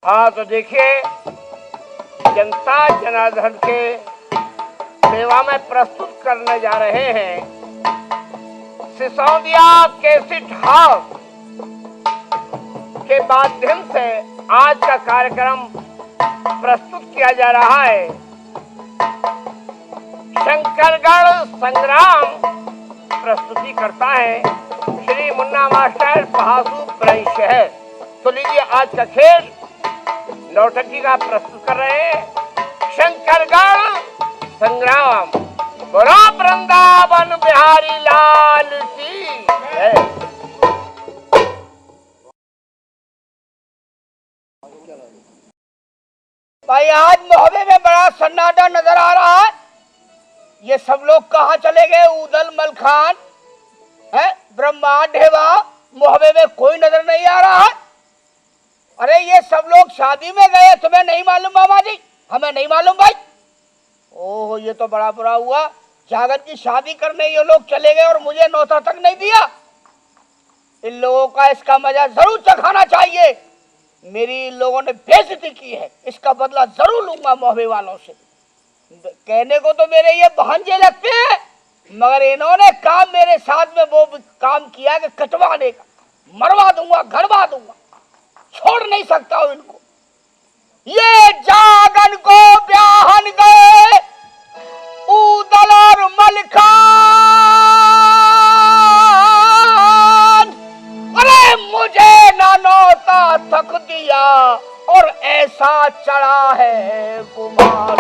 हाँ तो देखिए, जनता जनार्दन के सेवा में प्रस्तुत करने जा रहे हैं सिसोदिया कैसेट हाउस के माध्यम से आज का कार्यक्रम प्रस्तुत किया जा रहा है। शंकरगढ़ संग्राम प्रस्तुति करता है श्री मुन्ना मास्टर पहासू शहर। तो लीजिए आज का खेल नौटंकी का प्रस्तुत कर रहे हैं शंकरगढ़ संग्राम। बोलो वृंदावन बिहारी लाल की जय। भाई आज मोहब्बे में बड़ा सन्नाटा नजर आ रहा है। ये सब लोग कहाँ चले गए? उदल मलखान है, ब्रह्मा ढेवा, मोहब्बे में कोई नजर नहीं आ रहा है। अरे ये सब लोग शादी में गए, तुम्हें नहीं मालूम मामा जी? हमें नहीं मालूम भाई। ओह ये तो बड़ा बुरा हुआ, जागर की शादी करने ये लोग चले गए और मुझे न्योता तक नहीं दिया। इन लोगों का इसका मजा जरूर चखाना चाहिए। मेरी इन लोगों ने बेइज्जती की है, इसका बदला जरूर लूंगा मोहब्बे वालों से। कहने को तो मेरे ये भांजे लगते हैं, मगर इन्होंने काम मेरे साथ में वो काम किया कि कटवाने का। मरवा दूंगा, घड़वा दूंगा, छोड़ नहीं सकता हूं इनको। ये जागन को ब्याहन गए उदल और मलखान। अरे मुझे ना नौता तक दिया और ऐसा चढ़ा है गुमान।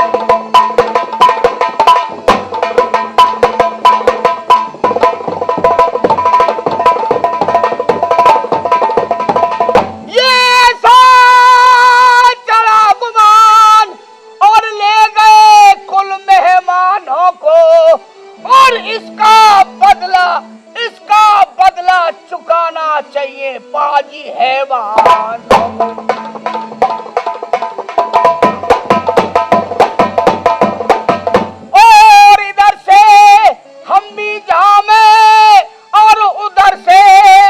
चाहिए बाजी हैवान। और इधर से हम भी जामे और उधर से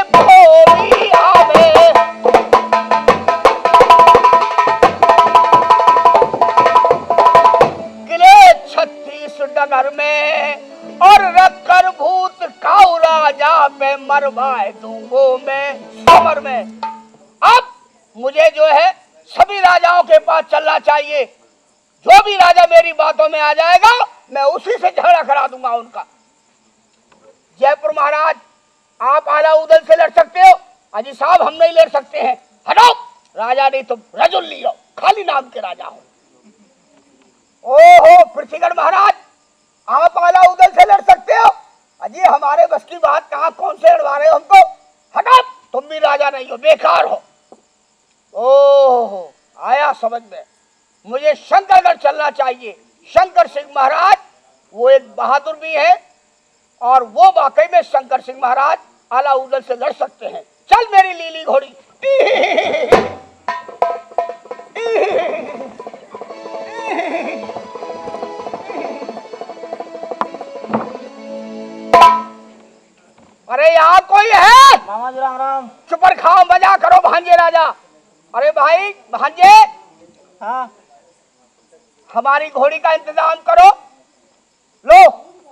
वो भी आवे। किले 36 डगर में और रखकर भूत काऊ राजा पे मरवाए दूंगो मैं समर में। अब मुझे जो है सभी राजाओं के पास चलना चाहिए। जो भी राजा मेरी बातों में आ जाएगा मैं उसी से झगड़ा करा दूंगा उनका। जयपुर महाराज आप आला उदल से लड़ सकते हो, अजी साहब हम नहीं लड़ सकते हैं। हटो, राजा नहीं तो रजुल लियो, खाली नाम के राजा हो। ओहो पृथ्वीगढ़ महाराज आप आला उदल से लड़ सकते हो, अजी हमारे बस की बात कहाँ, कौन से लड़वा रहे हो हमको? हटो, तुम भी राजा नहीं हो, बेकार हो। ओहो आया समझ में। मुझे शंकरगढ़ चलना चाहिए। शंकर सिंह महाराज वो एक बहादुर भी है और वो वाकई में शंकर सिंह महाराज आला उदल से लड़ सकते हैं। चल मेरी लीली घोड़ी। अरे यहाँ कोई है? मामा जी राम राम। चुपर खाओ, मजा करो भांजे राजा। अरे भाई भांजे, हाँ हमारी घोड़ी का इंतजाम करो। लो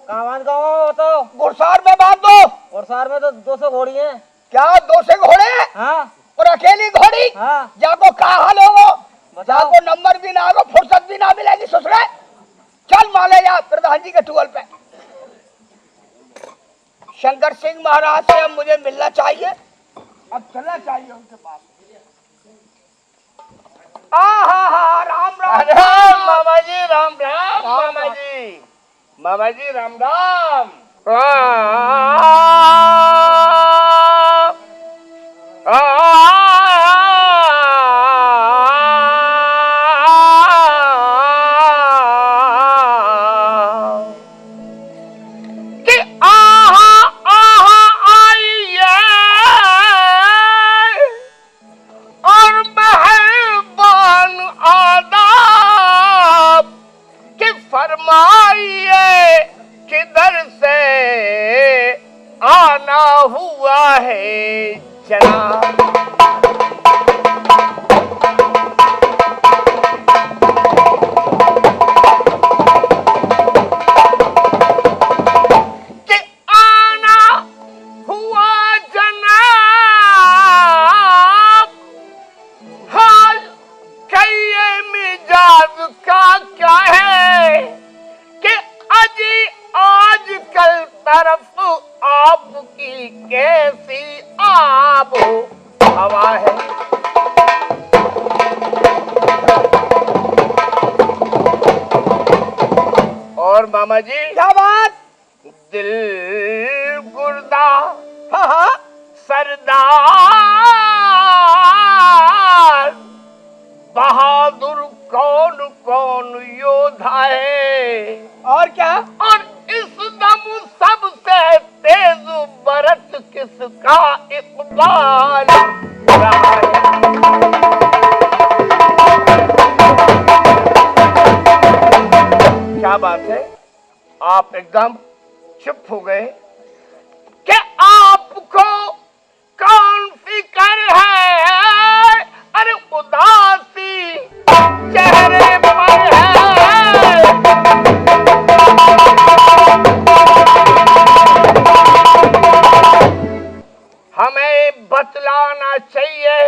कामान का तो घुड़सार में बांध दो। और सार में तो 200 घोड़ी हैं। क्या 200 घोड़े? हाँ और अकेली घोड़ी? हाँ। जाको का हाल होगो, बताओ। जाको नंबर भी ना आगो, फुर्सत भी ना मिलेगी ससुरे। चल माले जा प्रधान जी के टूल पे। शंकर सिंह महाराज से अब मुझे मिलना चाहिए, अब चलना चाहिए उनके पास। आहा राम राम। राम मामा जी, राम राम मामा जी, मामा जी राम राम। फरमाइए किधर से आना और मामा जी क्या बात? दिल गुर्दा हाँ हाँ सरदार बहादुर कौन कौन योद्धा है, और क्या? और इस दम सबसे तेज बरत किसका इकबाल रहा है। क्या बात है, आप एकदम चुप हो गए कि आपको कौन फिक्र है? अरे उदासी चेहरे पर है। हमें बतलाना चाहिए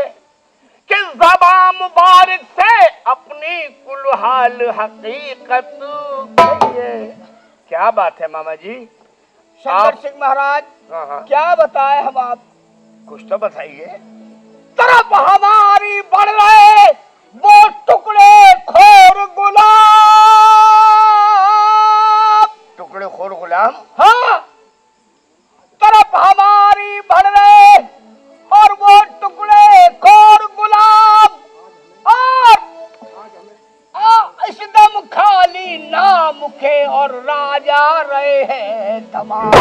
कि ज़बान मुबारक से अपनी कुल हाल हकीकत कहिए। क्या बात है मामा जी? शंकर सिंह महाराज, हाँ, क्या बताए हम आप? कुछ तो बताइए। तरफ हमारी बढ़ रहे वो टुकड़े खोर गुलाब। टुकड़े खोर गुलाम? हाँ, तरफ हमारी बढ़ रहे और वो टुकड़े खोर गुलाब, और इस दम खाली नाम के और राजा रहे हैं तमाम।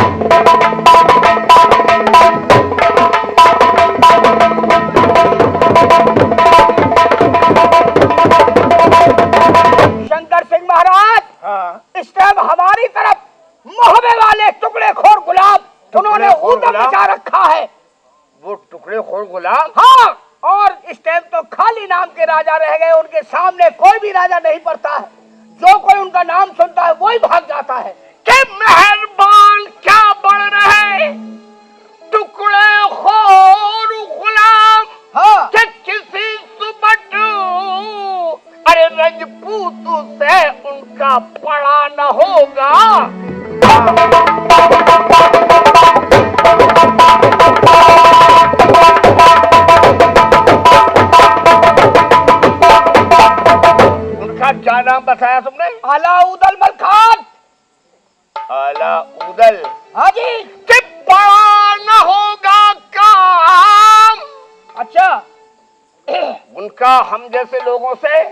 शंकर सिंह महाराज, हाँ। इस टाइम हमारी तरफ मोहबे वाले टुकड़े खोर गुलाब उन्होंने ऊधम मचा रखा है। वो टुकड़े खोर गुलाम? हाँ, और इस टाइम तो खाली नाम के राजा रह गए। उनके सामने कोई भी राजा नहीं पड़ता है। जो कोई उनका नाम सुनता है वही भाग जाता है। कि मेहरबान क्या बढ़ रहे टुकड़े खोर गुलाम। हाँ, कि किसी सुबट अरे रजपूत से उनका पड़ा न होगा। उनका क्या नाम बताया तुमने? अलाउद्दीन मलखान। अलाउद्दीन? हाँ जी। कि पड़ा न होगा काम। अच्छा, उनका हम जैसे लोगों से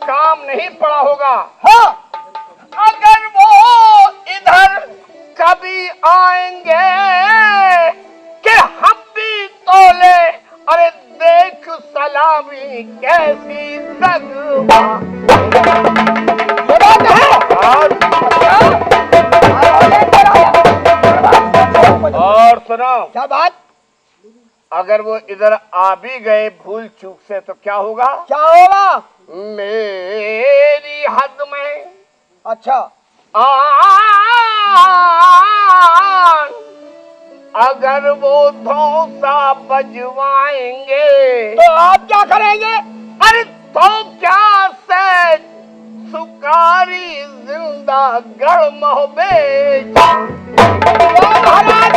काम नहीं पड़ा होगा। हाँ, अगर वो इधर कभी आएंगे कि हम भी तोले, अरे देख सलामी कैसी लगवा। ये बात है। और सुनो, क्या बात? अगर वो इधर आ भी गए भूल चूक से तो क्या होगा? क्या होगा? मेरी हद में अच्छा, आन अगर वो धौंसा बजवाएंगे तो आप क्या करेंगे? अरे तो क्या से सुकारी जिंदा गढ़ मोहबे। महाराज,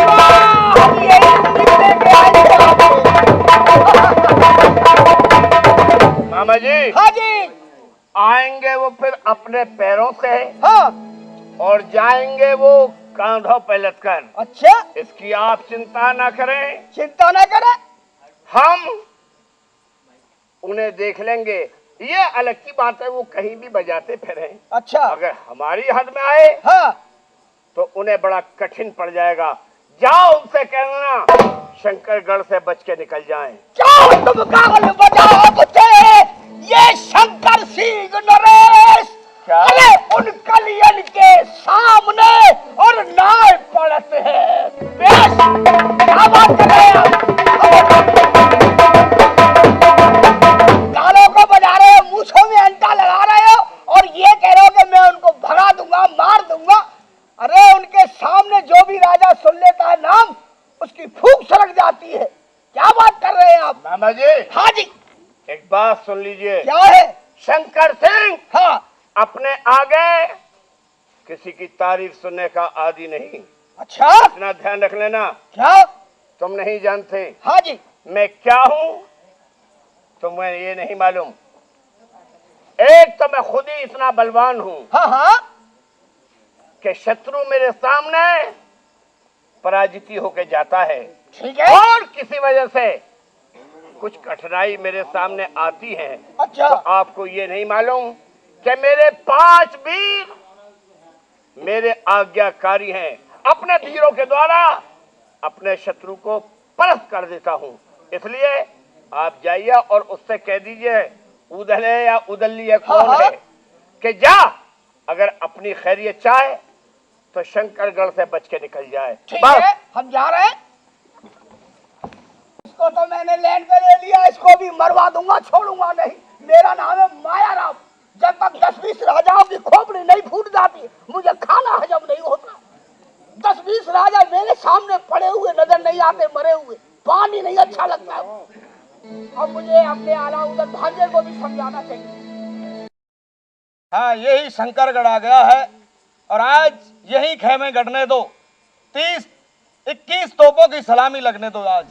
हम यही उम्मीद लेके आए थे आपको। मामा जी हाँ जी। आएंगे वो फिर अपने पैरों से, हाँ, और जाएंगे वो कांधों पे लटकर। अच्छा, इसकी आप चिंता ना करें, चिंता न करें। हम उन्हें देख लेंगे। ये अलग की बात है वो कहीं भी बजाते फिरें, अच्छा, अगर हमारी हद में आए हाँ, तो उन्हें बड़ा कठिन पड़ जाएगा। जाओ उनसे कहना शंकरगढ़ से बच के निकल जाएं। जाओ तुम कागल बजाओ मुझे ये शंकर सिंह नरेश। क्या? अरे उन कलियन के सामने और नाल पड़ते हैं। बेश, क्या बात कर रहे हैं आप? गालों को बजा रहे हो, मूंछों में अंटा लगा रहे हो, और ये कह रहे हो कि मैं उनको भगा दूंगा, मार दूंगा। अरे उनके सामने जो भी राजा सुन लेता है नाम, उसकी फूंक सड़क जाती है। क्या बात कर रहे हैं आप? मामा जी हाँ जी। एक बात सुन लीजिए। क्या है? शंकर सिंह हाँ, अपने आगे किसी की तारीफ सुनने का आदी नहीं। अच्छा, इतना ध्यान रख लेना। क्या? तुम नहीं जानते हाँ जी। मैं क्या हूँ, तुम्हें ये नहीं मालूम। एक तो मैं खुद ही इतना बलवान हूँ, हाँ हाँ, कि शत्रु मेरे सामने पराजित होकर जाता है ठीक है। और किसी वजह से कुछ कठिनाई मेरे सामने आती है, अच्छा। तो आपको ये नहीं मालूम कि मेरे 5 वीर मेरे आज्ञाकारी हैं। अपने वीरों के द्वारा अपने शत्रु को परास्त कर देता हूं। इसलिए आप जाइए और उससे कह दीजिए, उदल है या उदली है कौन है, कि जा अगर अपनी खैरियत चाहे तो शंकरगढ़ से बच के निकल जाए। ठीक है, हम जा रहे हैं। इसको तो मैंने लैंड पे ले लिया, इसको भी मरवा दूंगा, छोड़ूंगा नहीं। मेरा नाम है मायाराम। जब तक 10-20 राजाओं की खोपड़ी नहीं फूट जाती मुझे खाना हजम नहीं होता। 10-20 राजा मेरे सामने पड़े हुए नजर नहीं आते, मरे हुए। पानी नहीं अच्छा लगता। अब मुझे अपने आला उधर भांजे को भी समझाना चाहिए। हाँ, यही शंकरगढ़ आ गया है और आज यही खेमे गढ़ने दो। 30-21 तोपों की सलामी लगने दो आज।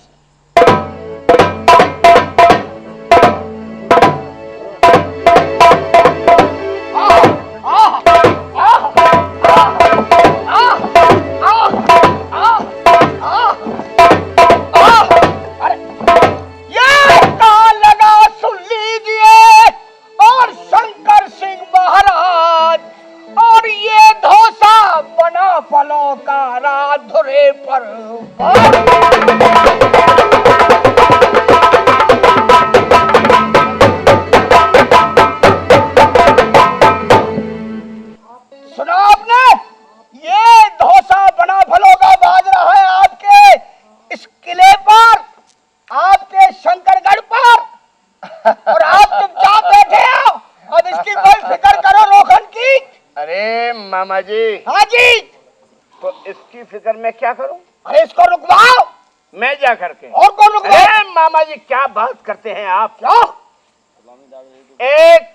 मामा जी। हाँ जी। तो इसकी फिक्र मैं क्या करूं? अरे इसको रुकवाओ। मैं जा करके। और कौन रुकवाओ? अरे मामा जी क्या बात करते हैं आप? क्या? एक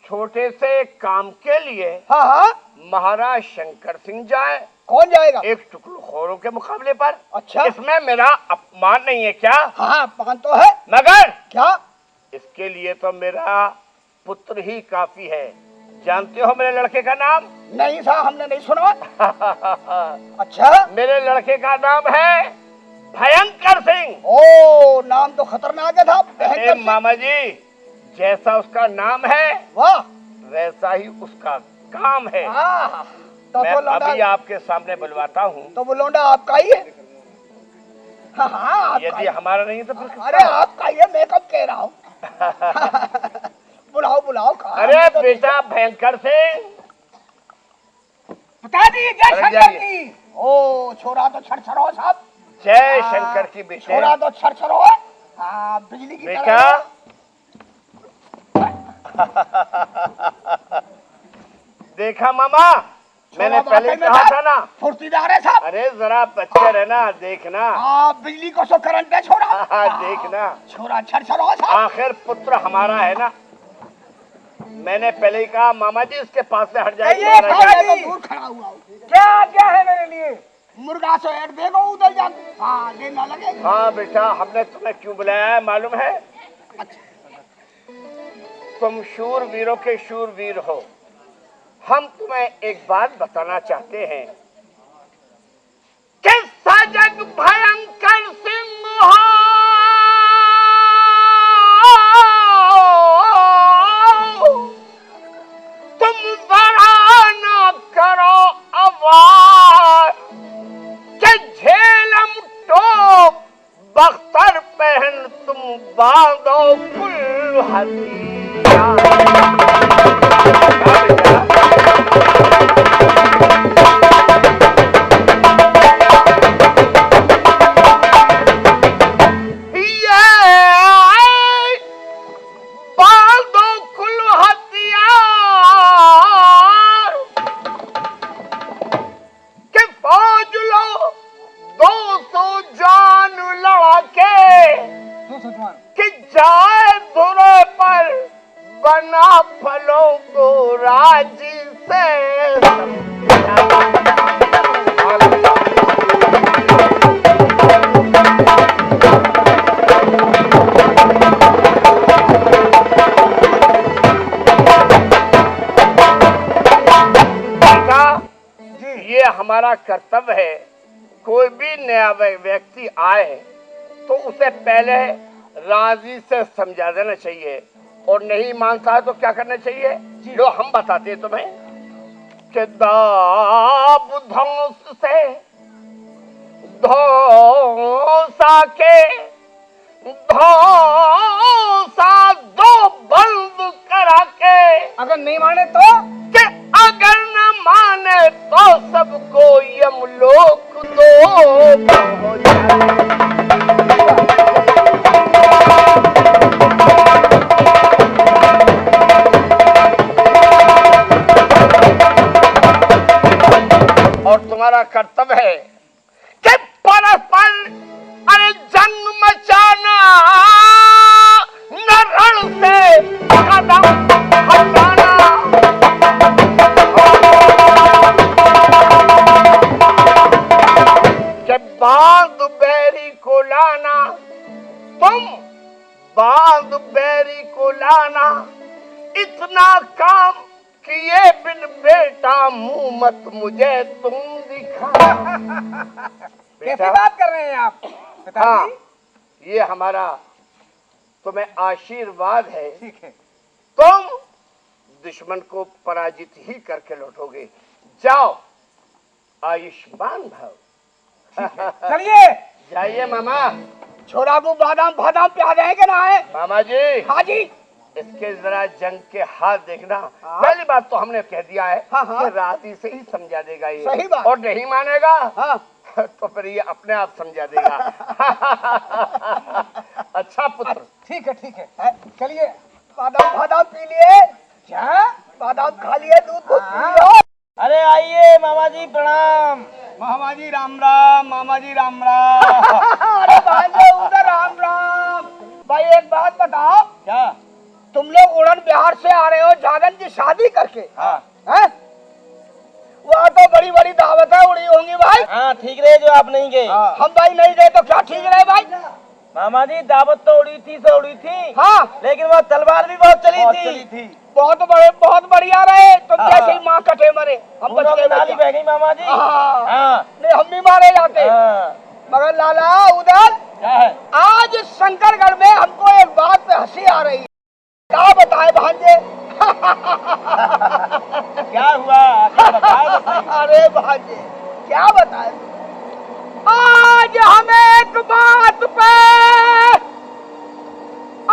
छोटे से काम के लिए हाँ महाराज शंकर सिंह जाए। कौन जाएगा? एक चुगलखोरों के मुकाबले पर। अच्छा, इसमें मेरा अपमान नहीं है क्या? हाँ अपमान तो है, मगर क्या इसके लिए तो मेरा पुत्र ही काफी है। जानते हो मेरे लड़के का नाम? नहीं साहब, हमने नहीं सुना। अच्छा, मेरे लड़के का नाम है भयंकर सिंह। ओ, नाम तो खतरनाक है साहब। अरे मामा जी, जैसा उसका नाम है वाह, वैसा ही उसका काम है। तो मैं लौंडा अभी आपके सामने बुलवाता हूँ। तो वो लौंडा आपका ही है? हाँ, यदि हमारा नहीं तो फिर अरे आपका ही है, मैं कब कह रहा हूँ। बुलाओ बुलाओ। अरे बेटा भयंकर सिंह, बता दीजिए जय शंकर की। ओ छोरा तो छरछरो साहब। जय शंकर की बेटे। छोरा तो छरछरो है। बिजली की बेटा। देखा मामा, मैंने पहले कहा था ना, फुर्तीदार है साहब। अरे जरा बच्चे रहना, देखना। बिजली को सो करंट है छोरा। देखना छोरा छरछरो है साहब। आखिर पुत्र हमारा है ना। मैंने पहले ही कहा मामा जी इसके पास से हट जाइए। दूर खड़ा हुआ हूँ। क्या है मेरे लिए? मुर्गा से ऐड देखो उधर जा। देना लगे। हाँ बेटा, हमने तुम्हें क्यों बुलाया है मालूम है? तुम शूरवीरों के शूरवीर हो। हम तुम्हें एक बात बताना चाहते हैं कि सजग भयंकर सिंह हो, तुम जरा न करो आवाज के झेलम टोप बख्तर पहन तुम बांधो कुल हथियार। कि जाए धुरे पर बना फलों को राजी से। बेटा तुम्हारा कर्तव्य है, कोई भी नया व्यक्ति आए तो उसे पहले राजी से समझा देना चाहिए, और नहीं मानता है तो क्या करना चाहिए जो हम बताते हैं तुम्हें कि दाब धौंस से धौंसा के धौंसा दो बंद करा के, अगर नहीं माने तो कि अगर न माने तो सबको यमलोक दो हो जाए। और तुम्हारा कर्तव्य है कि परस्पर अरे जन्म मचाना, न रण से कदम हटाना, कि बांध बैरी को लाना, तुम बांध बैरी को लाना, इतना काम किए बिन बेटा मुंह मत मुझे तुम दिखा। कैसी बात कर रहे हैं आप पिताजी? हाँ, ये हमारा तुम्हें आशीर्वाद है। ठीक है, तुम दुश्मन को पराजित ही करके लौटोगे। जाओ, आयुष्मान भव। चलिए जाइए मामा। छोरा को बादाम बादाम प्याज है कि ना है? मामा जी, हाँ जी, इसके जरा जंग के हाथ देखना। पहली बात तो हमने कह दिया है हाँ, हाँ। कि राती से ही समझा देगा ये। सही बात। और नहीं मानेगा हाँ तो फिर ये अपने आप समझा देगा। अच्छा पुत्र। ठीक है, चलिए बादाम बादाम पी लिए, क्या बादाम खा लिए, दूध दूध पी लिया। अरे आइए मामा जी, प्रणाम। मामा जी राम राम, मामा जी राम राम। अरे भांजे उधर राम राम। भाई एक बात बताओ, क्या? तुम लोग उड़न बिहार से आ रहे हो जागन की शादी करके, हाँ हैं? वहाँ तो बड़ी बड़ी दावतें उड़ी होंगी भाई। हाँ ठीक रहे जो आप नहीं गए। हम भाई नहीं गए तो क्या ठीक रहे भाई? मामा जी दावत तो उड़ी थी सो उड़ी थी, हाँ लेकिन वो तलवार भी बहुत चली थी। बहुत बढ़िया रहे। तुम हाँ। जैसे ही माँ कटे मरे, हम बच फूलों गए की नाली बच्चा। बह गई मामा जी। हाँ। हाँ नहीं हम भी मारे जाते। हाँ। मगर लाला उधर क्या है? आज शंकरगढ़ में हमको एक बात पे हंसी आ रही है। क्या बताए भांजे? क्या हुआ? क्या बताया तो सही। अरे भांजे क्या बताए? आज हमें एक बात पे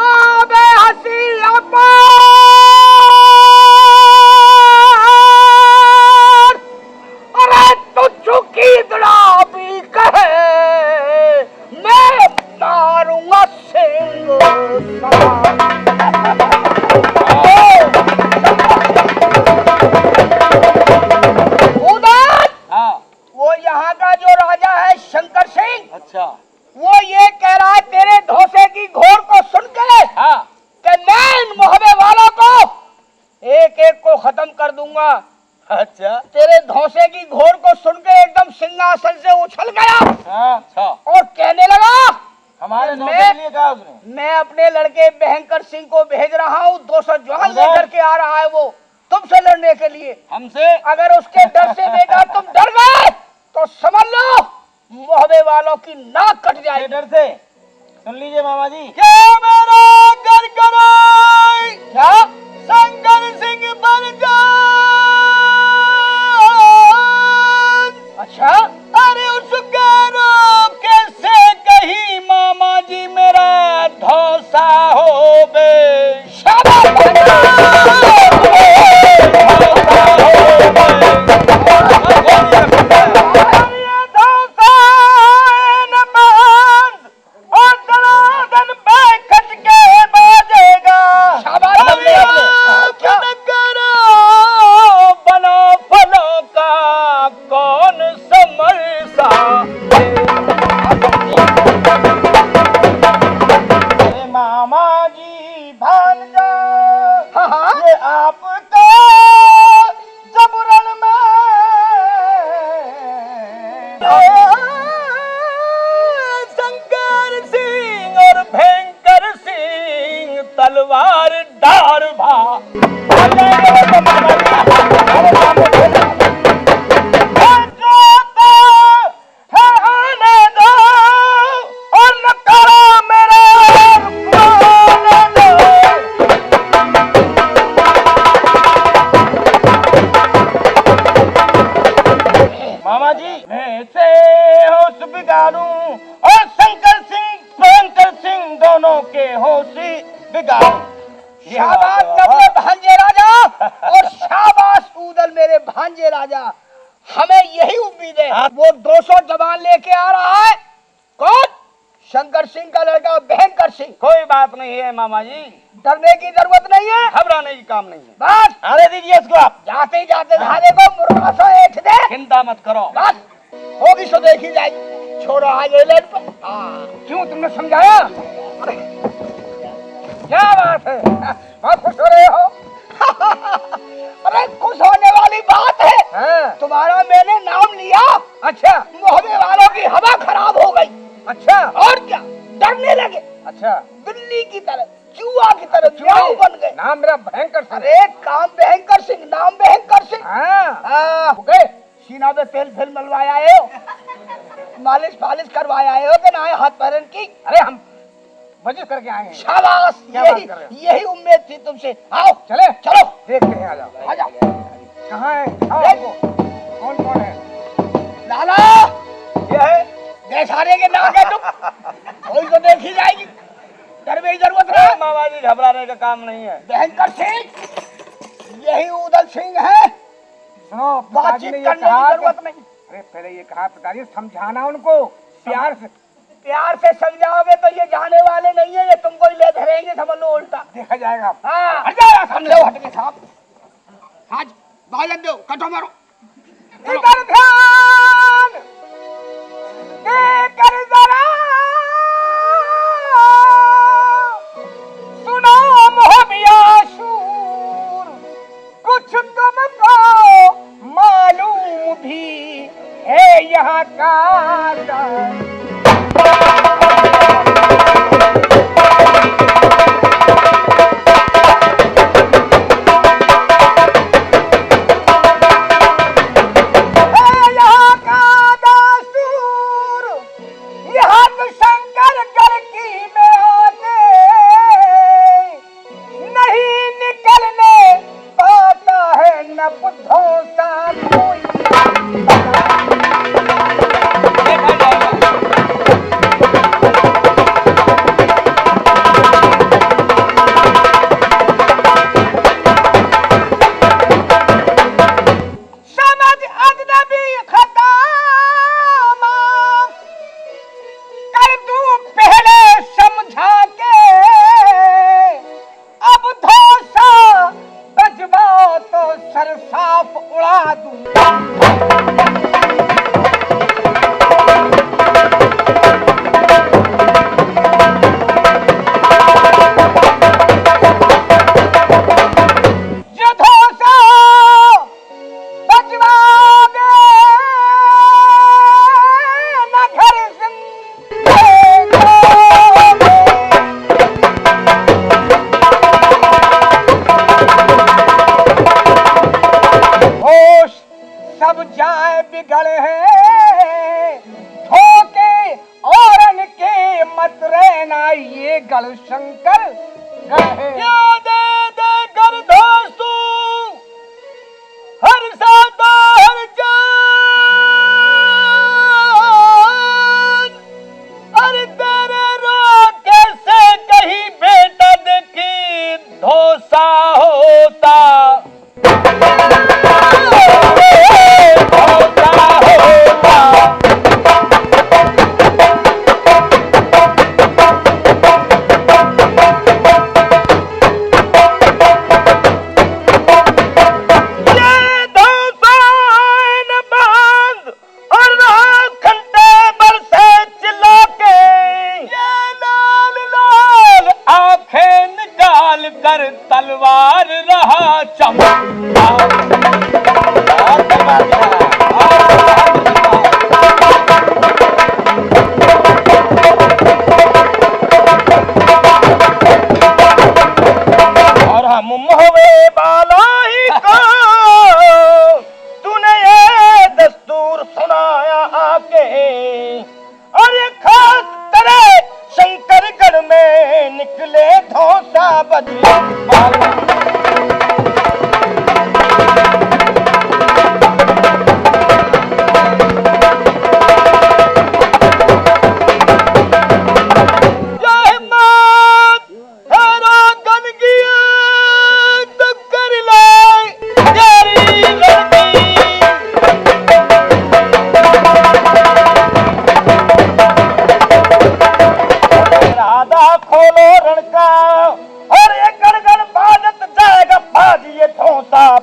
आवे हंसी अपार। अरे तू चुकी दड़ा भी कहे, मैं मारूंगा सिंह उधर। हाँ वो यहाँ का जो राजा है शंकर सिंह, अच्छा। वो ये कह रहा है तेरे धोसे की घोर को सुन के हाँ कि मैं इन मोहबे वालों को एक एक को खत्म कर दूंगा। अच्छा। तेरे धोसे की घोर को सुन के एकदम सिंहासन से उछल गया हाँ अच्छा। और कहने लगा हमारे मैं- नौकर के लिए कहा उसने? मैं अपने लड़के भयंकर सिंह को भेज रहा हूँ, 200 जवान अंदर। लेकर के आ रहा है वो तुमसे लड़ने के लिए। हमसे? अगर उसके डर से बेटा तुम डर गए तो समझ लो मोहबे वालों की नाक कट ये जाएगी। डर से सुन लीजिए मामा जी। क्या मेरा घर कराई, क्या? शंकर सिंह बन जा। अच्छा, अरे उसके रूप कैसे कही मामा जी मेरा धौसा हो बे। शाबाश। तलवार डार भा शाबाश मेरे भांजे राजा और शाबाश ऊदल मेरे भांजे राजा। हमें यही उम्मीद है। वो 200 जवान लेके आ रहा है। कौन? शंकर सिंह का लड़का भयंकर सिंह। कोई बात नहीं है मामा जी, डरने की जरूरत नहीं है, घबराने की काम नहीं है। बस आने दीजिए इसको आप। जाते ही जाते धारे को मुर्गा सा ऐठ दे। चिंता मत करो। बस होगी सो देखी जाएगी। छोड़ो आज एलेट पर। क्यों तुमने समझाया? क्या बात है, बहुत खुश हो रहे हो? अरे खुश होने वाली बात है। तुम्हारा मैंने नाम लिया। अच्छा, मोहब्बे वालों की हवा खराब हो गई। अच्छा, और क्या, डरने लगे। अच्छा, बिल्ली की तरह, चूहा की तरह चूहा बन गए। नाम मेरा भयंकर सिंह। अरे काम भयंकर सिंह, नाम भयंकर सिंह। हाँ, गए सीना में तेल फिल मलवाया है, मालिश फालिश करवाया है कि ना हाथ पैरन की? अरे हम मजे करके आए हैं। शाबाश, यही उम्मीद थी तुमसे। आओ चले, चलो देखते हैं। आ जाओ, आ जाओ। कहाँ है? कौन कौन है? लाला, ये है देशारे के नाम है तुम। कोई तो देखी जाएगी, डर में जरूरत है। मामा जी घबराने का काम नहीं है। भयंकर सिंह, यही ऊदल सिंह है। सुनो, बातचीत करने की जरूरत नहीं। अरे पहले ये कहा पिताजी, समझाना उनको प्यार से। प्यार से समझाओगे तो ये जाने वाले नहीं है, ये तुमको ही ले धरेंगे, समझ लो उल्टा। देखा जाएगा। हाँ, हट जाओ सामने, हट के साहब। आज बालन दो, कटो मारो। इधर ध्यान देकर जरा सुनो मोहबिया शूर, कुछ तुमको मालूम भी है यहाँ का।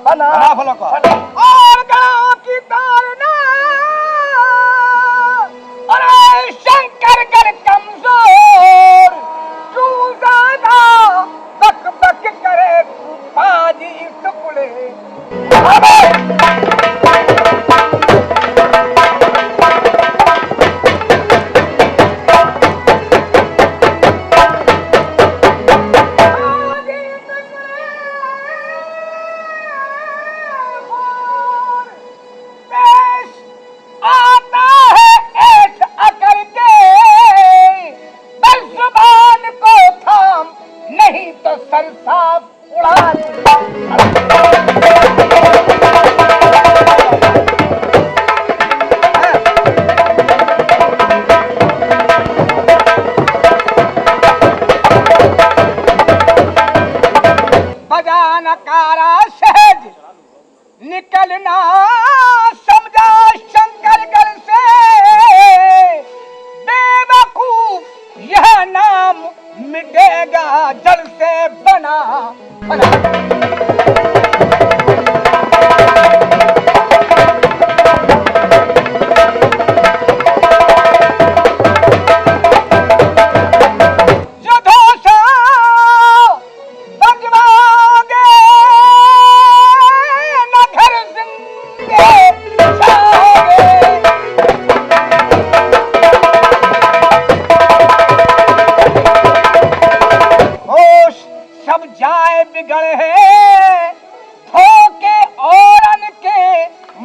फना फलो का और गणों की तारना अरे शंकर गढ़ कमजोर तू ज्यादा बक बक करे पाजी टुकड़े निकलना समझा शंकरगढ़ से बेवकूफ यह नाम मिटेगा जल से बना बिगड़े हैं धोखे और अनके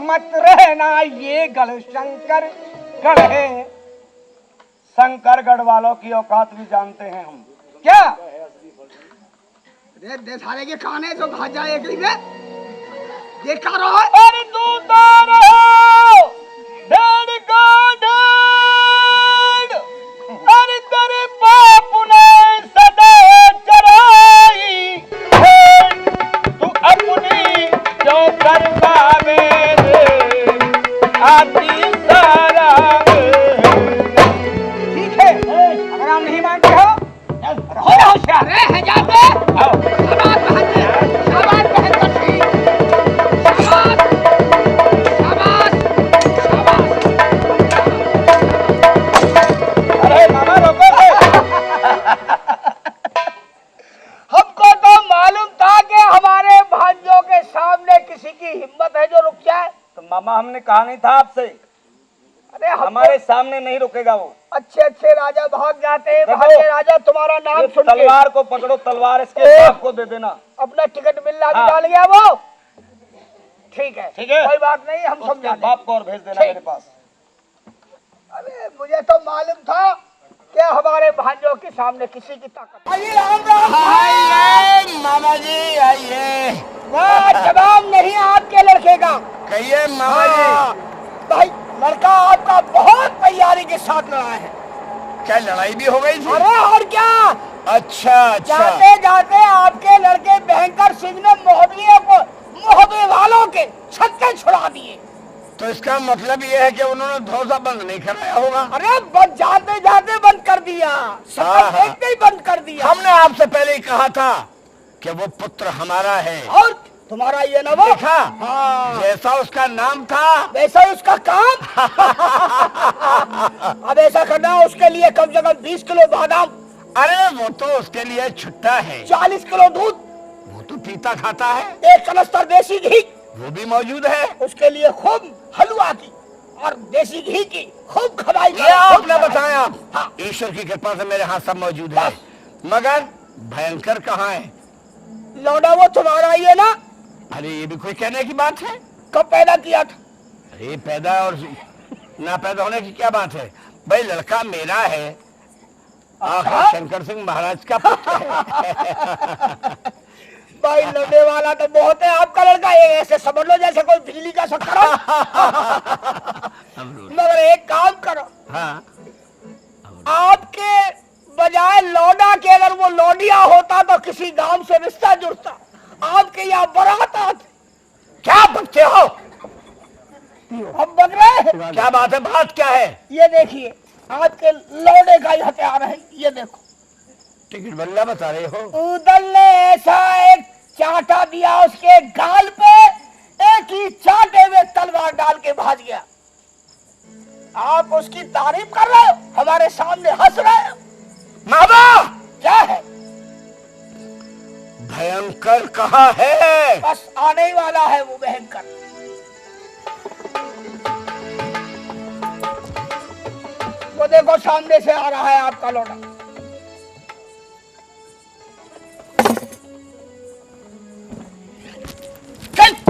मत रहना ये गढ़ शंकर गढ़ है। शंकरगढ़ वालों की औकात भी जानते हैं हम। क्या दे सारे के खाने जो खा जाए एक में देखा रहो अरे तू अरे तेरे बाप ने सदा चराई तू अपनी जो कर पावे आती सारा ठीक है अगर आप नहीं मानते हो रहो ना होशियार है जाते शाबाश बहन शाबाश बहन कसी शाबाश शाबाश शाबाश अरे मामा रोको हमको तो मालूम था कि हमारे भांजों के सामने किसी की हिम्मत है जो रुक जाए। तो मामा हमने कहा नहीं था आपसे, अरे हमारे सामने नहीं रुकेगा वो। अच्छे अच्छे राजा भाग जाते हैं भागे राजा तुम्हारा नाम सुन के तलवार को पकड़ो, तलवार इसके बाप को दे देना। अपना टिकट मिलना भी डाल गया वो। ठीक है कोई बात नहीं हम समझा देंगे। बाप को और भेज देना मेरे पास। अरे मुझे तो मालूम था कि हमारे भांजों के सामने किसी की ताकत। आइए राम राम आइए मामा जी आइए। वाह जवाब नहीं आपके लड़के का। कहिए मामा जी। भाई लड़का आपका बहुत तैयारी के साथ लड़ा है। क्या लड़ाई भी हो गई थी? अरे और क्या अच्छा अच्छा। जाते जाते आपके लड़के भयंकर सिंह ने मोहब्बे वालों के छक्के छुड़ा दिए। तो इसका मतलब ये है कि उन्होंने धौसा बंद नहीं कराया होगा। अरे बंद जाते जाते बंद कर दिया, सब देखते ही बंद कर दिया। हमने आपसे पहले ही कहा था कि वो पुत्र हमारा है। और तुम्हारा ये ना वो देखा हाँ। जैसा उसका नाम था वैसा उसका काम। अब ऐसा करना उसके लिए कम से कम 20 किलो बादाम। अरे वो तो उसके लिए छुट्टा है। 40 किलो दूध। वो तो पीता खाता है। 1 कनस्तर देसी घी वो भी मौजूद है। उसके लिए खूब हलवा की और देसी घी की खूब खवाई। ये आपने बताया। हाँ। ईश्वर की कृपा से मेरे हाथ सब मौजूद है। मगर भयंकर कहाँ है? लौटा वो तुम्हारा ही है ना। अरे ये भी कोई कहने की बात है? कब पैदा किया था? अरे पैदा और ना पैदा होने की क्या बात है भाई? लड़का मेरा है, आखिर शंकर सिंह महाराज का पुत्र है। भाई लड़ने वाला तो बहुत है आपका लड़का। ऐसे समझ लो जैसे कोई बिजली का शक्कर हो। मगर एक काम करो। हाँ। आपके बजाय लौडा के अगर वो लौडिया होता तो किसी गांव से रिश्ता जुड़ता। आपके यहाँ बारात आती। क्या बकते हो? हम बन रहे। क्या बात है? बात क्या है? ये देखिए आपके लौडे का ही हथियार है। ये देखो टिकट बल्ला बता रहे हो। उदल ने ऐसा एक चाटा दिया उसके गाल पे की चाटे में तलवार डाल के भाग गया। आप उसकी तारीफ कर रहे हो, हमारे सामने हंस रहे हो। मामा क्या है? भयंकर कहाँ है? बस आने ही वाला है वो भयंकर। वो देखो सामने से आ रहा है आपका लौटा।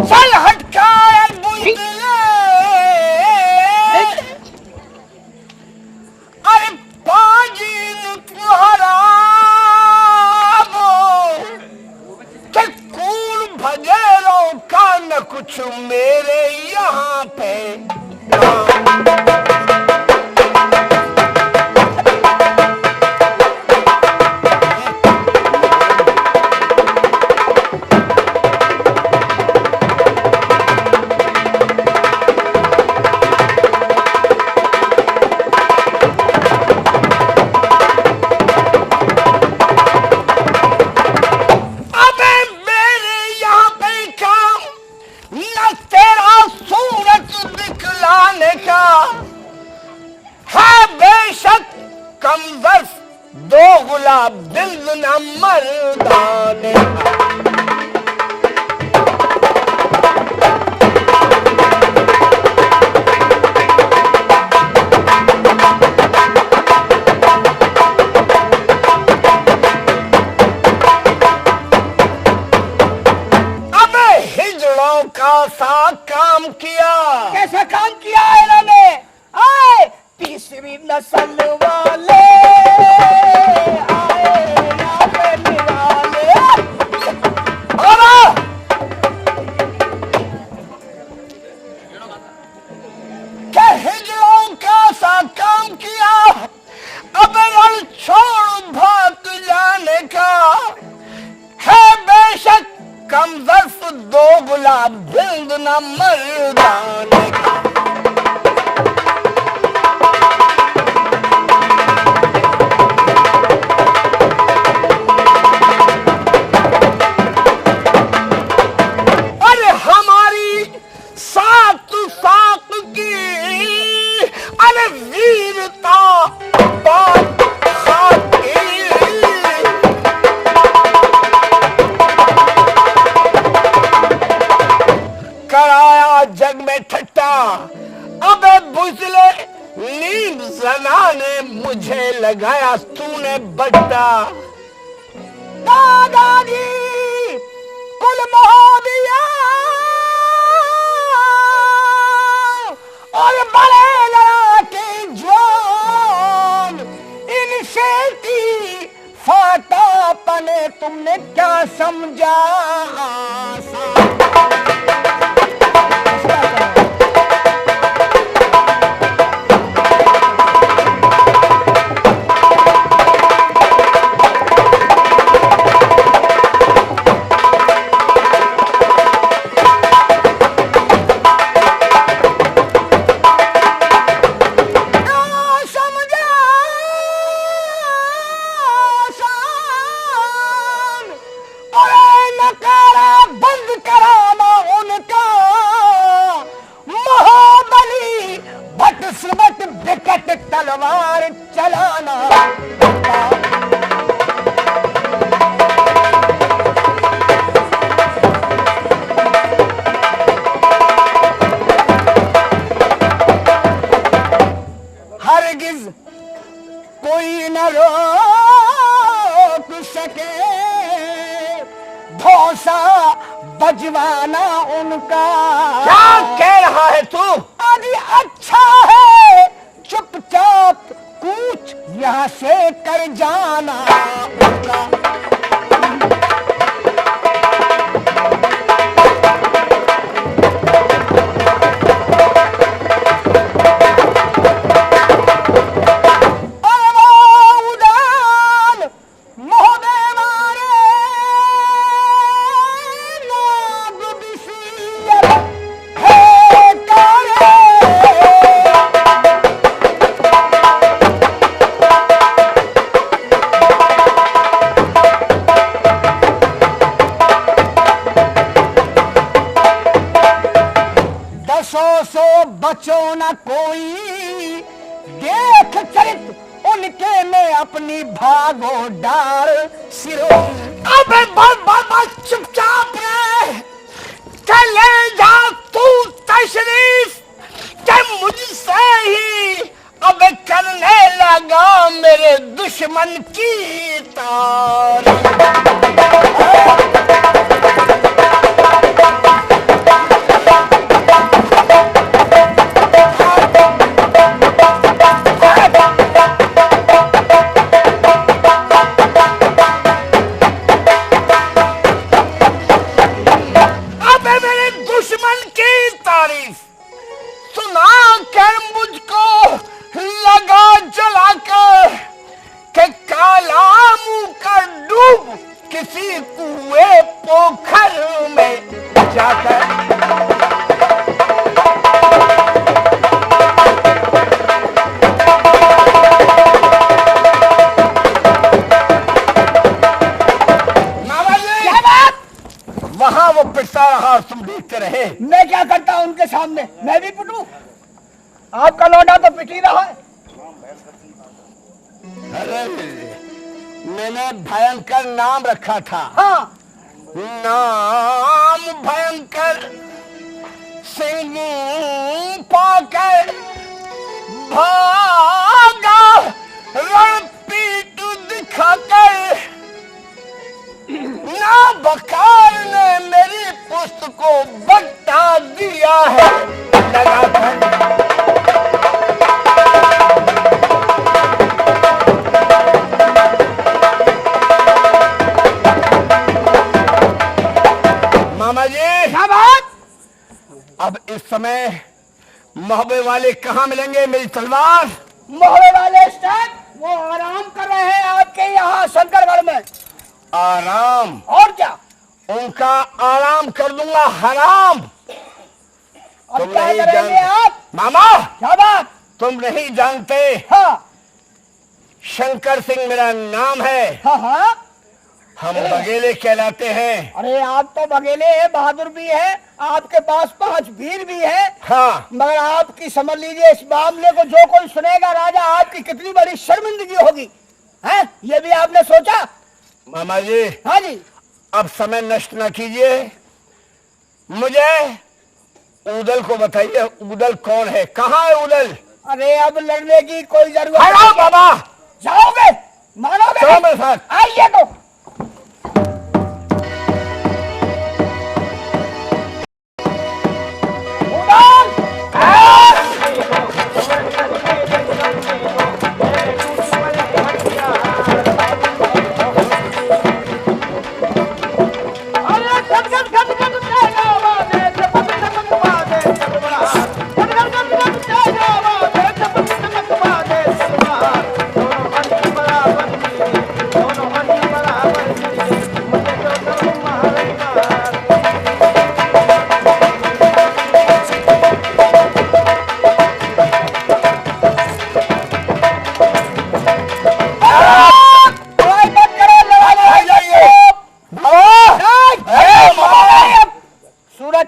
चल हटका अरे पाजी तुम्हारा कूल भजेरों का न कुछ मेरे यहाँ पे दिल न मर्दाने अबे हिजड़ों का सा काम किया। कैसा काम किया है इन्होंने? आए तीसरी नस्ल वाले काम किया। अब रण छोड़ भाग जाने का है बेशक कम ज़र्फ दो गुलाब बिल्द न मर्दाने का। अरे हमारी सात सात की अरे वीरता बात खाती कराया जग में ठट्टा। अबे बुझले नींद जना ने मुझे लगाया तूने बट्टा। दादाजी कुल मोहबिया और बड़े लड़ाके जवान इनसे थी फाटा पने तुमने क्या समझा आसान। तलवार चलाना हरगिज कोई न रोक सके धौंसा बजवाना उनका। क्या कह रहा है तू? अरे अच्छा है चुपचाप कूच यहाँ से कर जाना उनका। सो बचो न कोई, देख चरित उनके में अपनी भागो डार सिरो। अबे बस चुपचाप रहे, चले जा तू तशरीफ के मुझसे ही अब करने लगा मेरे दुश्मन की तार। किसी कुएं पोखर में जाकर वहां वो पिटता रहा और तुम देखते रहे। मैं क्या करता उनके सामने, मैं भी पिटूं? आपका लौंडा तो पिट ही रहा है। अरे मैंने भयंकर नाम रखा था। हाँ, नाम भयंकर, सिंह पाकर भागा रणपीठ दिखाकर। ना बकार ने मेरी पुस्त को बट्टा दिया है लगाकर। मामा जी, क्या बात? अब इस समय मोहब्बे वाले कहाँ मिलेंगे मेरी तलवार? मोहरे वाले इस टाइम वो आराम कर रहे हैं आपके यहाँ शंकरगढ़ में। आराम? और क्या? उनका आराम कर दूंगा हराम। और तुम क्या नहीं करेंगे जानते आप? मामा, क्या बात? तुम नहीं जानते, हाँ शंकर सिंह मेरा नाम है। हाँ हाँ। हम बगेले कहलाते हैं। अरे आप तो बगेले हैं, बहादुर भी है, आपके पास 5 वीर भी है। हाँ, मगर आपकी समझ लीजिए इस मामले को जो कोई सुनेगा राजा, आपकी कितनी बड़ी शर्मिंदगी होगी, हैं? ये भी आपने सोचा? मामा जी, हाँ जी। अब समय नष्ट न कीजिए, मुझे उदल को बताइए। उदल कौन है, कहाँ है उदल? अरे अब लड़ने की कोई जरूरत हराम नहीं है। बाबा, जाओगे, मानोगे? चलो मेरे साथ। आइए तो।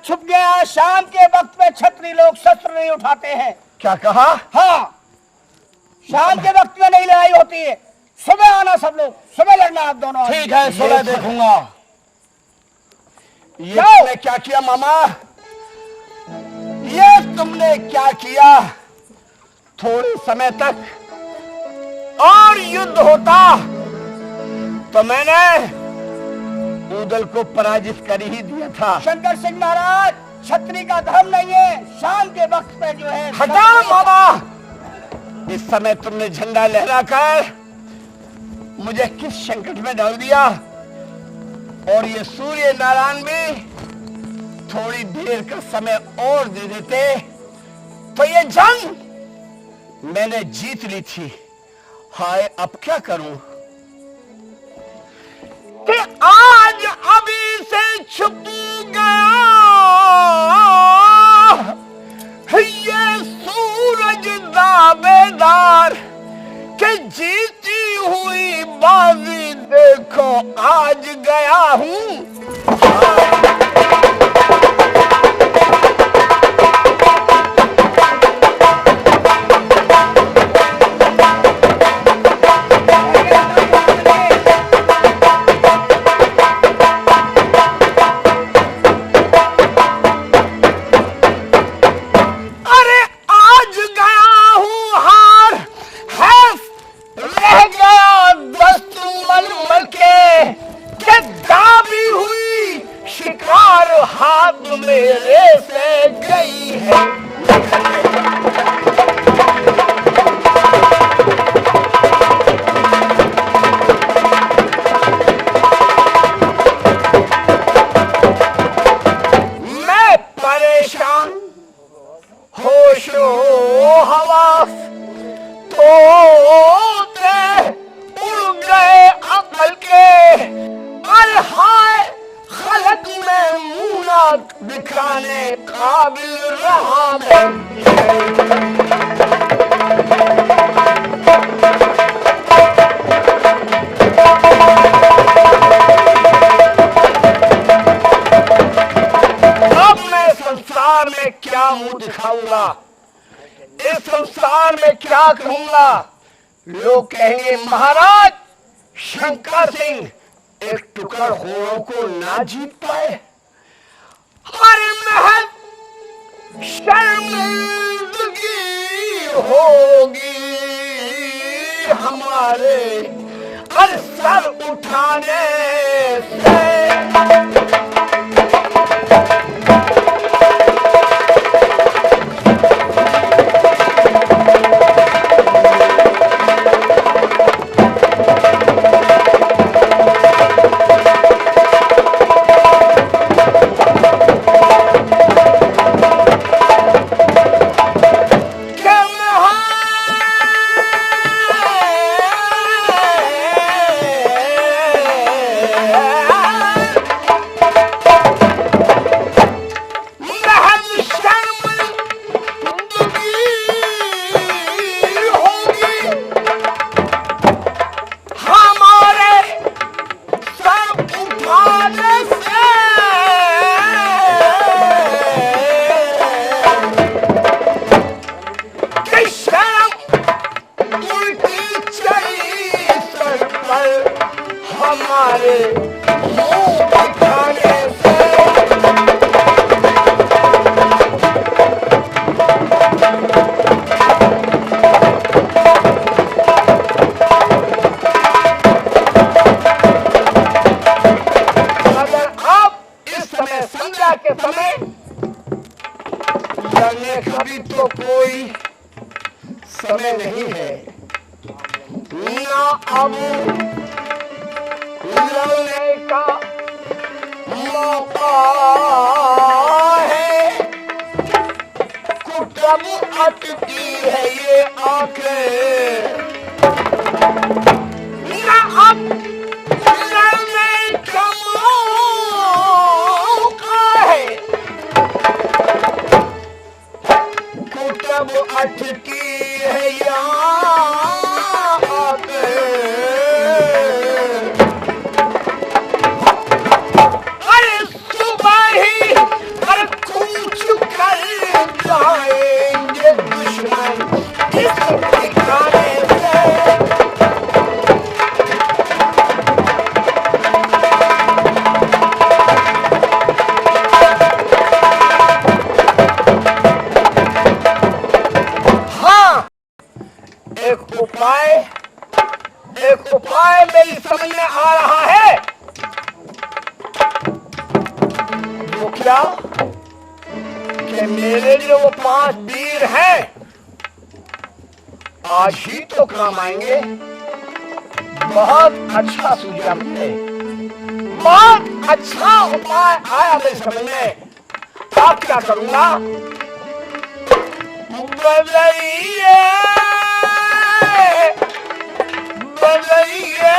छुप गया, शाम के वक्त में छतरी लोग शस्त्र नहीं उठाते हैं। क्या कहा? हाँ, शाम के वक्त में नहीं लड़ाई होती है, सुबह आना सब लोग, सुबह लड़ना आप दोनों। ठीक है, सुबह देखूंगा। ये जाओ। तुमने क्या किया मामा? ये तुमने क्या किया? थोड़े समय तक और युद्ध होता तो मैंने उदल को पराजित कर ही दिया था। शंकर सिंह महाराज, छतरी का धर्म नहीं है, शाम के वक्त पे जो है। हटा मामा, इस समय तुमने झंडा लहराकर मुझे किस संकट में डाल दिया। और ये सूर्य नारायण भी थोड़ी देर का समय और दे देते तो ये जंग मैंने जीत ली थी। हाय, अब क्या करूं कि आज अभी से छुप गया ये सूरज दावेदार कि जीती हुई बाजी देखो आज गया हूं। कार हाथ मेरे से गई है। मैं परेशान होशो हवास तोते उड़ गए अकल के, अलहाय खलक में मुना दिखाने काबिल रहा मैं। अब मैं संसार में क्या मुंह दिखाऊंगा, इस संसार में क्या कहूंगा। लोग कहेंगे महाराज शंकर सिंह एक टुकड़ घोड़ों को ना जीत पाए। हमारे महल शर्मिंदगी होगी हमारे हर सर उठाने से। अभी तो कोई समय नहीं है ना अब लड़ने का मौका है। कुटुंब अटकी है ये आंखें ना अब लड़ने का मौका है। कुटुंब अटकी है यहाँ जाएंगे दुश्मन इस ठिकाने से। हाँ, एक उपाय मेरी समझ में आ रहा है। वो क्या कि मेरे जो वो 5 वीर हैं आज ही तो काम आएंगे। बहुत अच्छा सूझा मुझे, बहुत अच्छा उपाय आया मेरी समझ में। आप क्या करूंगा? बदलिए बदलिए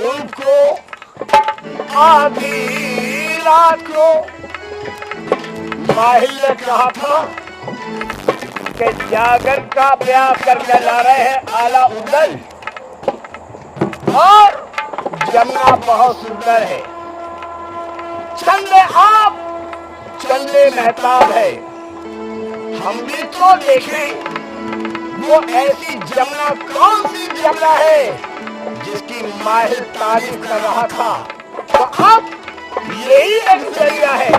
उनको आधी रात को माहिल ने कहा था कि जागर का ब्याह करके ला रहे हैं आला उदल और जमुना बहुत सुंदर है। चंदे आप चंदे मेहताब है। हम भी तो देखें वो ऐसी जमुना कौन सी जमुना है जिसकी माहिर तारीफ कर रहा था। तो अब यही एक जरिया है।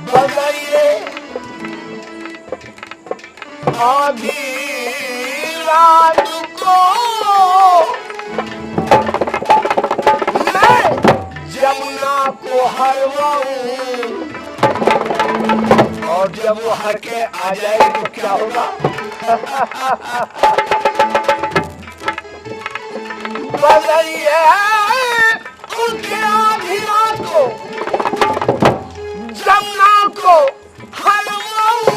बदलिए आधी रात को मैं जमुना को हरवाऊं, और जब वो हर के आ जाएगी तो क्या होगा? बदलिए उनके आधी रात को जमुना को हरवाऊं,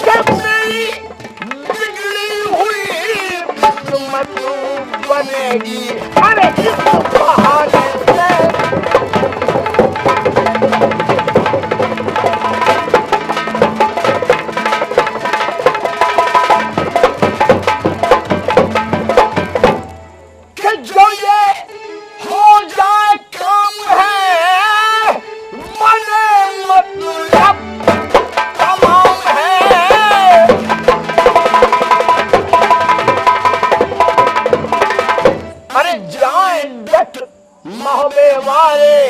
जब मेरी बिगड़ी हुई किस्मत बनेगी। अरे किस बहाने से कि जो ये हो जाए काम है मने मतलब तमाम है। अरे जाए डट मोहब्बे वाले,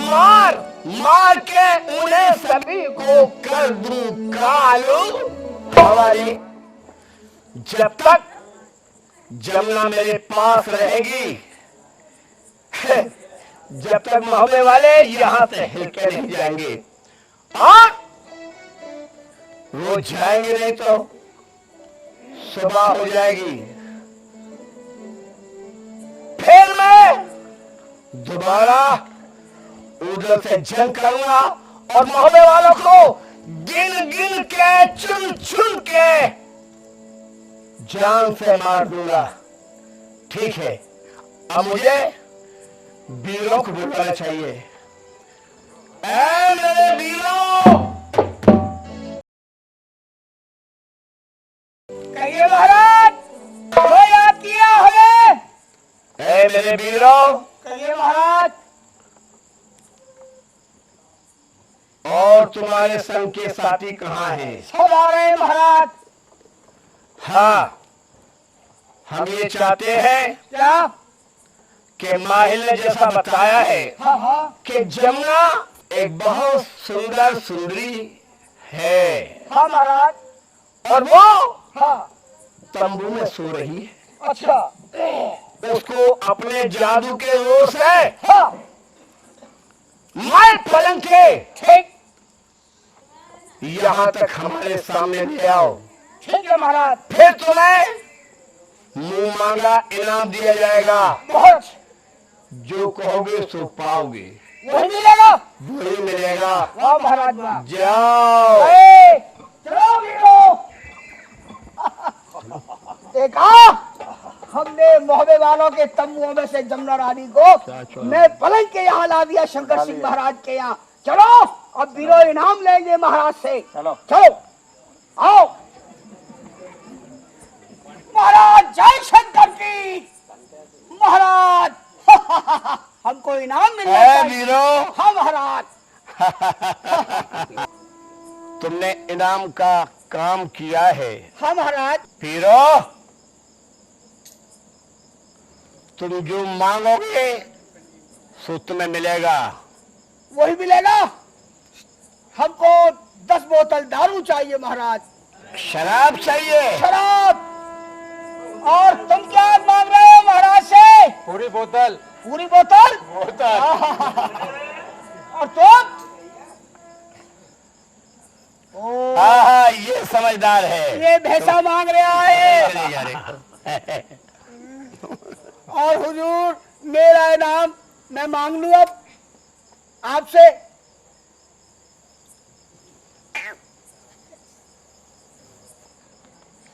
मार मार के उन्हें सभी को कर दूं कालू हवाले। जब तक जमुना मेरे पास रहेगी, जब तक मोहब्बे वाले यहां से हिलके नहीं जाएंगे, और वो जाएंगे नहीं तो सुबह हो जाएगी। फिर मैं दोबारा उधर से जंग करूंगा और मोहब्बे वालों को गिन गिन के चुन चुन के जान से मार दूंगा। ठीक है, अब मुझे वीरों को बुलाना चाहिए। ऐ मेरे वीरों, कहिए महाराज, क्यों याद किया हमें? ऐ मेरे वीरों, कहिए महाराज। और तुम्हारे संग के साथी कहाँ हैं? सब आ रहे हैं महाराज। हाँ, हम ये चाहते हैं क्या? कि माहिल ने जैसा बताया है हाँ हाँ कि जमुना एक बहुत सुंदर सुंदरी है, हाँ महाराज। और वो हाँ, तंबू में सो रही है। अच्छा। उसको अपने जादू के जोर से हाँ, मैं पलंग के ठीक यहाँ तक हमारे सामने ले आओ, ठीक है महाराज। फिर तुम्हें मुंह मांगा इनाम दिया जाएगा। बहुत जो कहोगे सो पाओगे, वही मिलेगा। वही मिलेगा। वाह महाराज वाह। जाओ। ए, चलो वीरों। देखा, हमने मोहब्बे वालों के तंबुओं में से जमुना रानी को मैं पलंग के यहाँ ला दिया, शंकर सिंह महाराज के यहाँ। चलो अब वीरों इनाम लेंगे महाराज से। चलो चलो आओ महाराज। जय शंकर की महाराज। हमको इनाम मिलना ऐ चाहिए। वीरों, हाँ महाराज। तुमने इनाम का काम किया है। हाँ महाराज। वीरों, तुम जो मांगोगे सो तुम्हें मिलेगा। वही मिलेगा। हमको 10 बोतल दारू चाहिए महाराज। शराब चाहिए। शराब। और तुम क्या मांग रहे हो महाराज से? पूरी बोतल। पूरी बोतल। बोतल। और तुम? ओ, हाँ हाँ, ये समझदार है। ये भैंसा मांग रहा है। अरे यार, और हुजूर, मेरा इनाम मैं मांग लूं अब आपसे।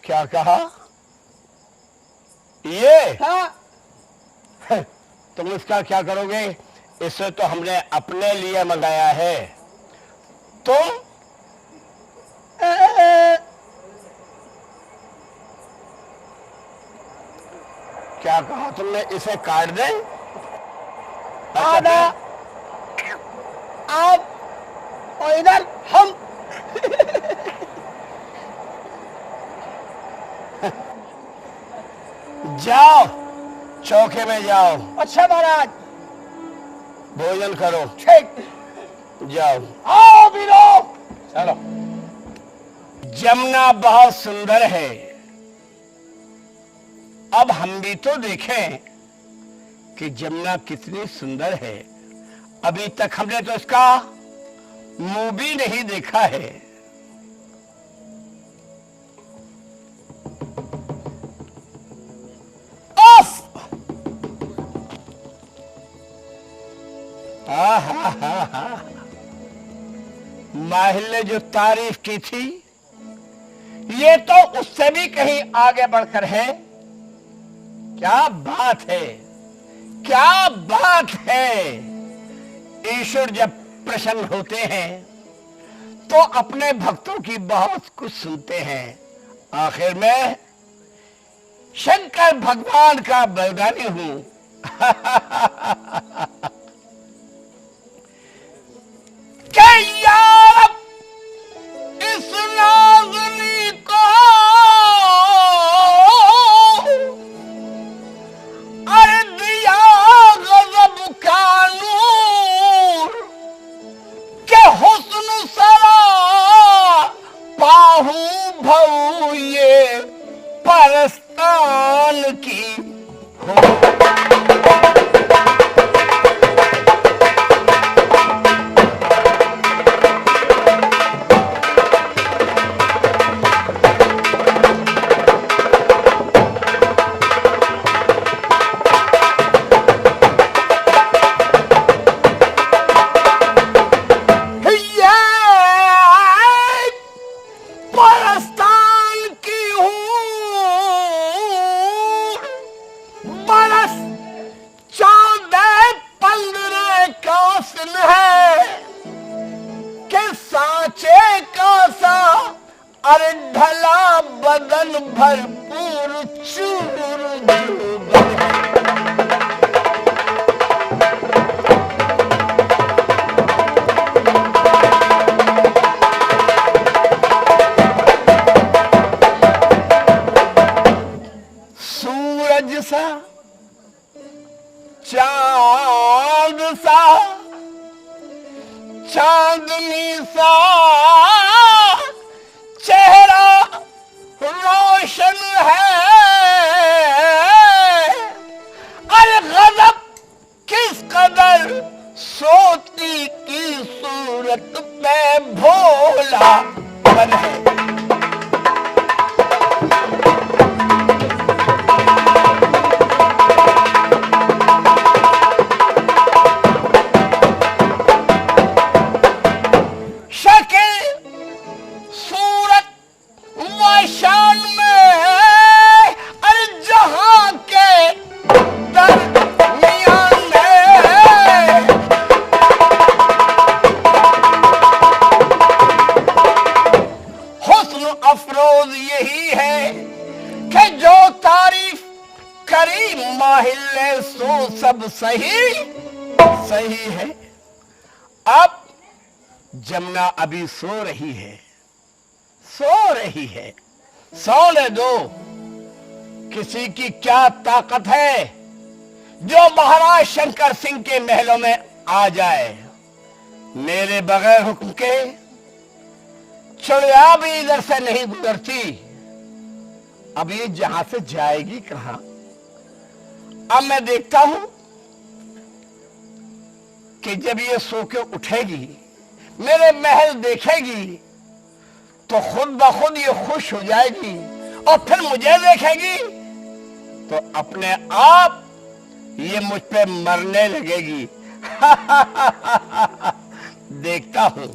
क्या कहा? ये हाँ, तुम इसका क्या करोगे? इसे तो हमने अपने लिए मंगाया है। तुम क्या कहा तुमने? इसे काट दें? आधा आप और इधर हम। जाओ, चौके में जाओ, अच्छा महाराज। भोजन करो। ठीक। जाओ। आओ वीरों। जमुना बहुत सुंदर है। अब हम भी तो देखें कि जमुना कितनी सुंदर है। अभी तक हमने तो इसका मुंह भी नहीं देखा है। माहिल ने जो तारीफ की थी ये तो उससे भी कहीं आगे बढ़कर है। क्या बात है, क्या बात है। ईश्वर जब प्रसन्न होते हैं तो अपने भक्तों की बहुत कुछ सुनते हैं। आखिर में शंकर भगवान का बलिदानी हूं। यार इस नाज़नी को अरे दिया गज़ब का नूर के हुस्न सरा पाहू भऊ ये परस्तान की हो। अरे ढला बदन भरपूर चूर सूरज सा चांद सा चांदनी सा चेहरा रोशन है। अरे गज़ब किस कदर सोती की सूरत में भोला बन है। शान में अरे जहां के दरमियान में हुस्न अफरोज यही है कि जो तारीफ करी माहिल ने सो सब सही सही है। अब जमुना अभी सो रही है, सो रही है, सोने दो। किसी की क्या ताकत है जो महाराज शंकर सिंह के महलों में आ जाए। मेरे बगैर हुक्म के चिड़िया भी इधर से नहीं गुजरती। अब ये जहां से जाएगी कहां। अब मैं देखता हूं कि जब ये सो के उठेगी मेरे महल देखेगी तो खुद ब खुद ये खुश हो जाएगी और फिर मुझे देखेगी तो अपने आप ये मुझ पे मरने लगेगी। देखता हूं।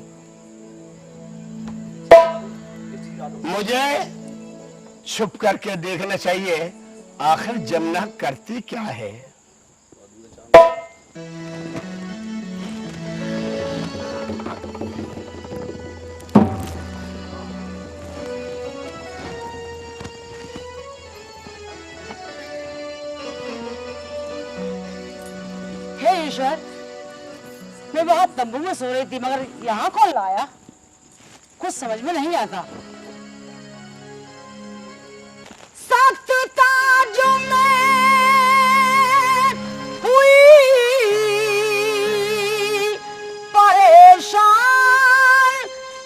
मुझे छुप करके देखना चाहिए आखिर जमुना करती क्या है। ईश्वर, मैं बहुत तंबू में सो रही थी मगर यहाँ कौन लाया कुछ समझ में नहीं आता। सख्त ताजों में हुई परेशान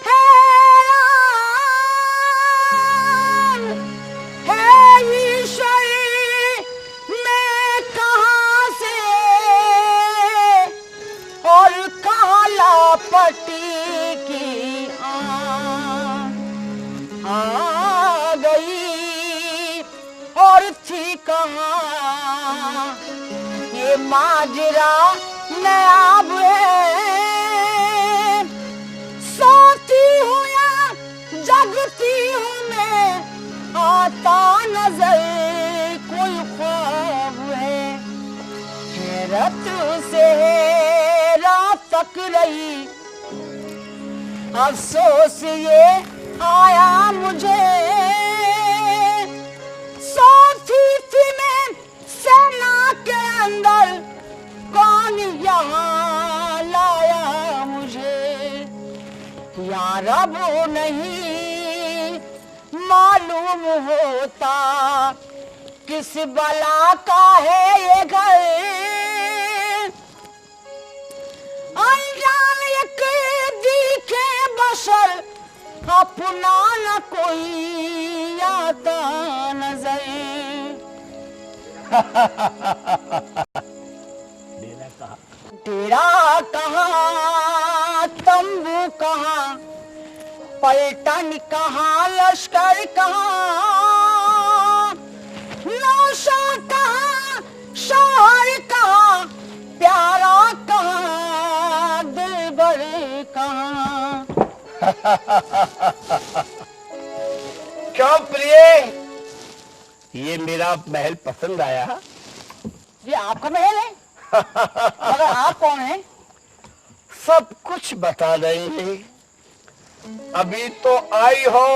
हैरान यहाँ ये माजरा नायाब है। सोती हूँ या जगती हूँ मैं, आता नजर कोई ख्वाब है। हैरत से रात तक रही, अफसोस ये आया मुझे। सोती थी मैं सेना के अंदर, कौन यहाँ लाया मुझे। या रब नहीं मालूम होता किस बला का है ये घर। अनजान एक दिखे बशर, अपना न कोई आता नजर। डेरा कहाँ तंबू कहाँ, पलटन कहाँ लश्कर कहाँ, नौशा कहाँ शहर कहाँ, प्यारा कहाँ दिलबर कहाँ। क्यों प्रिय, ये मेरा महल पसंद आया? ये आपका महल है? मगर आप कौन हैं? सब कुछ बता देंगे, अभी तो आई हो।